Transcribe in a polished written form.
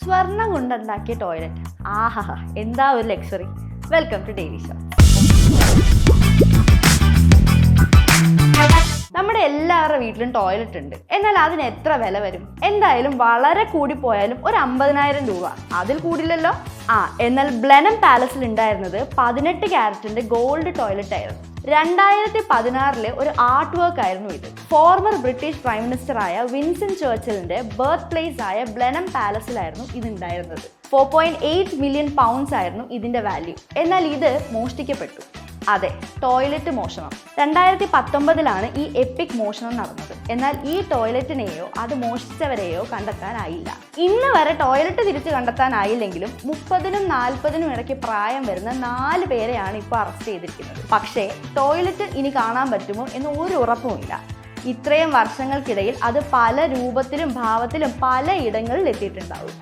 സ്വർണം കൊണ്ടുണ്ടാക്കിയ ടോയ്ലറ്റ്. ആഹാ, എന്താ ഒരു luxury. Welcome to daily show. നമ്മുടെ എല്ലാവരുടെ വീട്ടിലും ടോയ്ലറ്റ് ഉണ്ട്. എന്നാൽ അതിന് എത്ര വില വരും? എന്തായാലും വളരെ കൂടിപ്പോയാലും ഒരു 50,000 രൂപ, അതിൽ കൂടില്ലല്ലോ. എന്നാൽ ബ്ലെനം പാലസിൽ ഉണ്ടായിരുന്നത് 18 ക്യാരറ്റിന്റെ ഗോൾഡ് ടോയ്ലറ്റ് ആയിരുന്നു. 2016 ഒരു ആർട്ട് വർക്ക് ആയിരുന്നു ഇത്. ഫോർമർ ബ്രിട്ടീഷ് പ്രൈം മിനിസ്റ്റർ ആയ വിൻസ്റ്റൺ ചർച്ചിലിന്റെ ബർത്ത് പ്ലേസ് ആയ ബ്ലെനം പാലസിലായിരുന്നു ഇതുണ്ടായിരുന്നത്. 4.8 മില്യൺ പൗണ്ട്സ് ആയിരുന്നു ഇതിന്റെ വാല്യൂ. എന്നാൽ ഇത് മോഷ്ടിക്കപ്പെട്ടു. അതെ, ടോയ്ലറ്റ് മോഷണം. 2019 ഈ എപ്പിക് മോഷണം നടന്നത്. എന്നാൽ ഈ ടോയ്ലറ്റിനെയോ അത് മോഷ്ടിച്ചവരെയോ കണ്ടെത്താനായില്ല. ഇന്ന് വരെ ടോയ്ലറ്റ് തിരിച്ച് കണ്ടെത്താനായില്ലെങ്കിലും 30-നും 40-നും ഇടയ്ക്ക് പ്രായം വരുന്ന 4 പേരെയാണ് ഇപ്പോൾ അറസ്റ്റ് ചെയ്തിരിക്കുന്നത്. പക്ഷേ ടോയ്ലറ്റ് ഇനി കാണാൻ പറ്റുമോ എന്ന് ഒരു ഉറപ്പുമില്ല. ഇത്രയും വർഷങ്ങൾക്കിടയിൽ അത് പല രൂപത്തിലും ഭാവത്തിലും പല ഇടങ്ങളിൽ എത്തിയിട്ടുണ്ടാവും.